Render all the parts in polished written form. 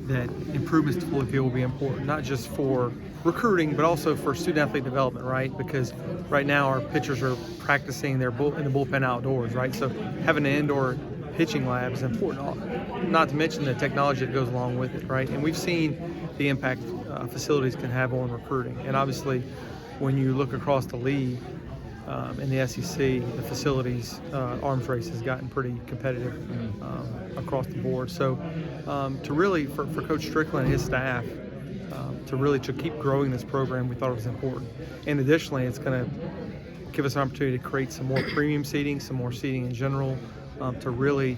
that improvements to Foley Field will be important, not just for recruiting, but also for student-athlete development, right? Because right now our pitchers are practicing in the bullpen outdoors, right? So having an indoor pitching lab is important, not to mention the technology that goes along with it, right? And we've seen the impact facilities can have on recruiting. And obviously, when you look across the league, in the SEC, the facilities arms race has gotten pretty competitive across the board. So to really, for Coach Strickland and his staff, to keep growing this program, we thought it was important. And additionally, it's going to give us an opportunity to create some more premium seating, some more seating in general, to really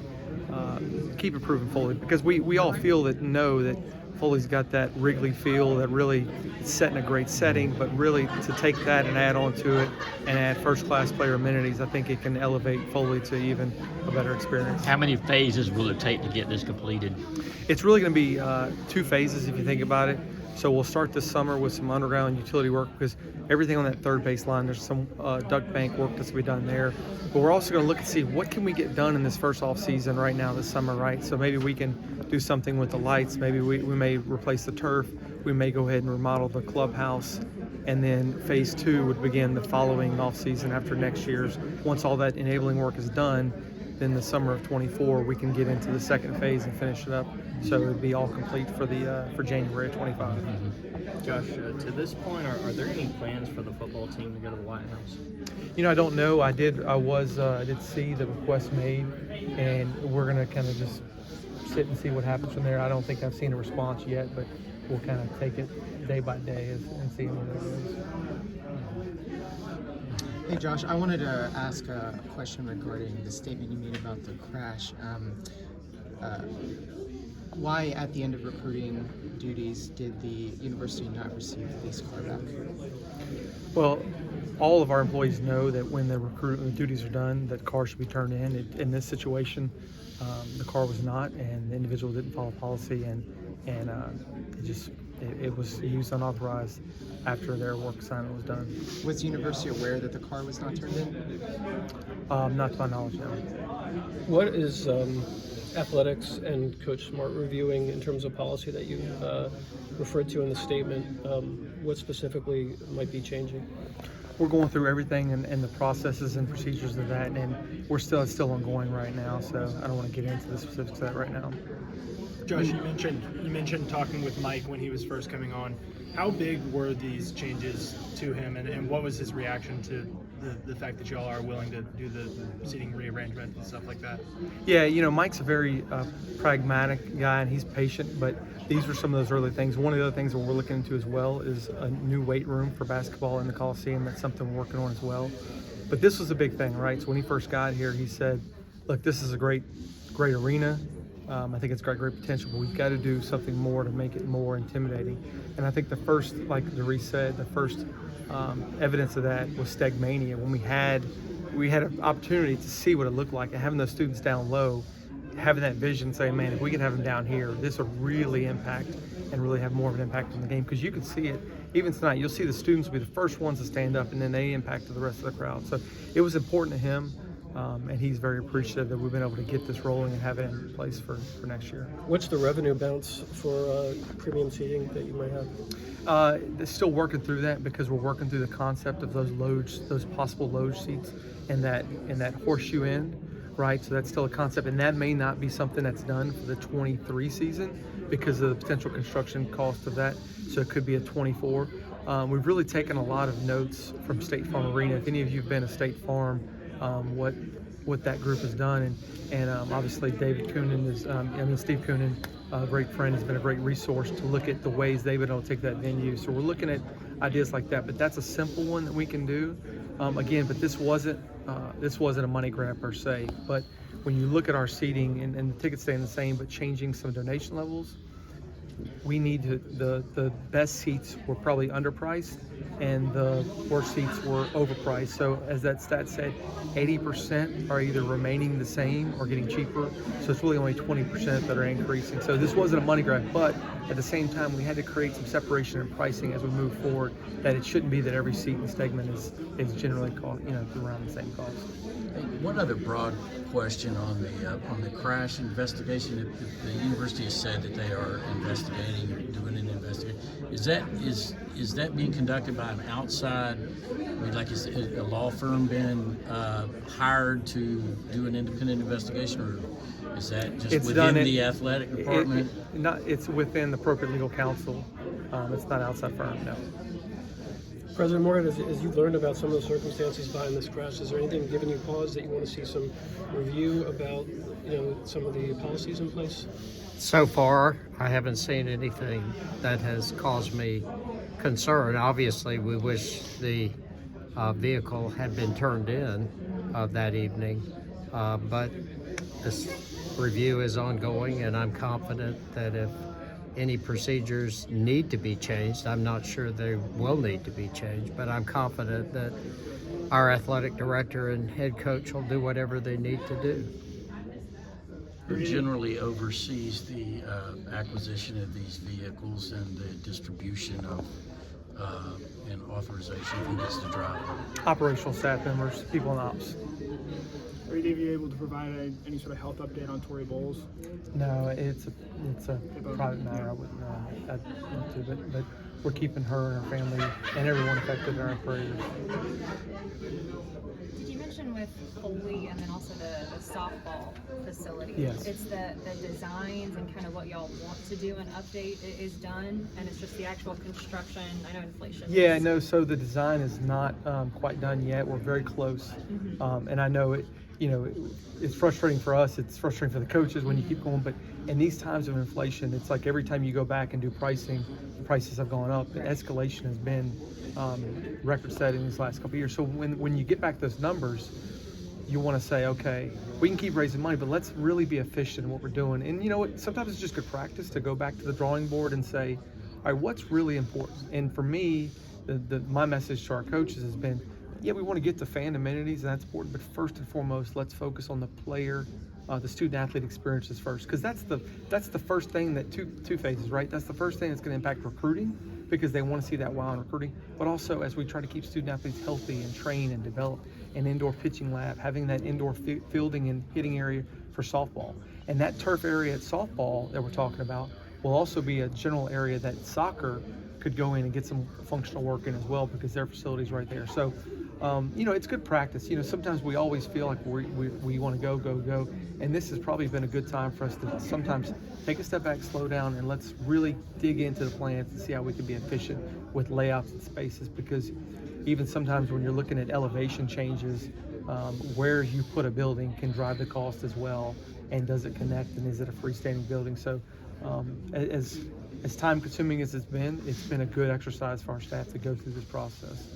keep improving Foley. Because we all feel that, know that Foley's got that Wrigley feel, that really it's set in a great setting, but really to take that and add on to it and add first-class player amenities, I think it can elevate Foley to even a better experience. How many phases will it take to get this completed? It's really going to be 2 phases if you think about it. So we'll start this summer with some underground utility work, because everything on that third base line, there's some duct bank work that's going to be done there. But we're also going to look and see what can we get done in this first off season right now this summer, right? So maybe we can do something with the lights. Maybe we may replace the turf. We may go ahead and remodel the clubhouse. And then phase 2 would begin the following off season after next year's. Once all that enabling work is done, then the summer of 24, we can get into the second phase and finish it up. So it would be all complete for January of 25. Josh, to this point, are there any plans for the football team to go to the White House? I don't know. I did see the request made, and we're going to kind of just sit and see what happens from there. I don't think I've seen a response yet, but we'll kind of take it day by day and see what it is. Hey Josh, I wanted to ask a question regarding the statement you made about the crash. Why, at the end of recruiting duties, did the university not receive the police car back? Well, all of our employees know that when the recruitment duties are done, that cars should be turned in. In this situation, the car was not, and the individual didn't follow policy, and it was used unauthorized after their work assignment was done. Was the university aware that the car was not turned in? Not to my knowledge, no. What is athletics and Coach Smart reviewing in terms of policy that you referred to in the statement? What specifically might be changing? We're going through everything and the processes and procedures of that, and it's still ongoing right now, so I don't want to get into the specifics of that right now. Josh, you mentioned talking with Mike when he was first coming on. How big were these changes to him, and what was his reaction to the fact that y'all are willing to do the seating rearrangement and stuff like that? Yeah, Mike's a very pragmatic guy, and he's patient, but these were some of those early things. One of the other things that we're looking into as well is a new weight room for basketball in the Coliseum. That's something we're working on as well. But this was a big thing, right? So when he first got here, he said, look, this is a great arena. I think it's got great potential, but we've got to do something more to make it more intimidating. And I think the first, like Darius said, the first evidence of that was Stegmania, when we had an opportunity to see what it looked like, and having those students down low, having that vision, saying, man, if we can have them down here, this will really impact and really have more of an impact on the game. Because you can see it, even tonight, you'll see the students be the first ones to stand up, and then they impacted the rest of the crowd. So it was important to him. And he's very appreciative that we've been able to get this rolling and have it in place for next year. What's the revenue bounce for premium seating that you might have? They're still working through that, because we're working through the concept of those possible loge seats in that horseshoe end, right? So that's still a concept, and that may not be something that's done for the 23 season because of the potential construction cost of that. So it could be a 24. We've really taken a lot of notes from State Farm Arena. If any of you have been to State Farm, what that group has done, and obviously Steve Coonan, a great friend, has been a great resource to look at the ways they've been able to take that venue. So we're looking at ideas like that, but that's a simple one that we can do. Again, but this wasn't a money grab per se. But when you look at our seating and the tickets staying the same, but changing some donation levels, we need the best seats were probably underpriced, and the worst seats were overpriced. So as that stat said, 80% are either remaining the same or getting cheaper. So it's really only 20% that are increasing. So this wasn't a money grab, but at the same time, we had to create some separation in pricing as we move forward, that it shouldn't be that every seat in Stegman is generally around the same cost. One other broad question on the crash investigation. If the university has said that they are investigating or doing an investigation, is that being conducted by an outside? I mean, like, is a law firm been hired to do an independent investigation, or is that just within the athletic department? It's within the appropriate legal counsel. It's not outside firm. No. President Morgan, as you've learned about some of the circumstances behind this crash, is there anything giving you pause that you want to see some review about, some of the policies in place? So far, I haven't seen anything that has caused me concern. Obviously, we wish the vehicle had been turned in that evening, but this review is ongoing, and I'm confident that if any procedures need to be changed, I'm not sure they will need to be changed, but I'm confident that our athletic director and head coach will do whatever they need to do. Who generally oversees the acquisition of these vehicles and the distribution of and authorization of who gets to drive them? Operational staff members, people in ops. Are either of you able to provide any sort of health update on Tori Bowles? No, it's a private matter. I wouldn't want to, but we're keeping her and her family and everyone affected in our prayers. Did you mention with Foley and then also the softball facility? Yes. It's the designs and kind of what y'all want to do and update is done, and it's just the actual construction. I know inflation. Yeah, no. So the design is not quite done yet. We're very close, and I know it. It's frustrating for us. It's frustrating for the coaches when you keep going. But in these times of inflation, it's like every time you go back and do pricing, the prices have gone up. The escalation has been record-setting these last couple of years. So when you get back those numbers, you want to say, okay, we can keep raising money, but let's really be efficient in what we're doing. And you know what? Sometimes it's just good practice to go back to the drawing board and say, all right, what's really important? And for me, my message to our coaches has been, yeah, we want to get to fan amenities, and that's important, but first and foremost, let's focus on the player, the student-athlete experiences first, because that's the first thing that two phases, right? That's the first thing that's going to impact recruiting, because they want to see that wow in recruiting, but also as we try to keep student-athletes healthy and train and develop an indoor pitching lab, having that indoor fielding and hitting area for softball. And that turf area at softball that we're talking about will also be a general area that soccer could go in and get some functional work in as well, because their facility's right there. So it's good practice. Sometimes we always feel like we want to go, and this has probably been a good time for us to sometimes take a step back, slow down, and let's really dig into the plans and see how we can be efficient with layouts and spaces, because even sometimes when you're looking at elevation changes, where you put a building can drive the cost as well, and does it connect, and is it a freestanding building? So as time consuming as it's been a good exercise for our staff to go through this process.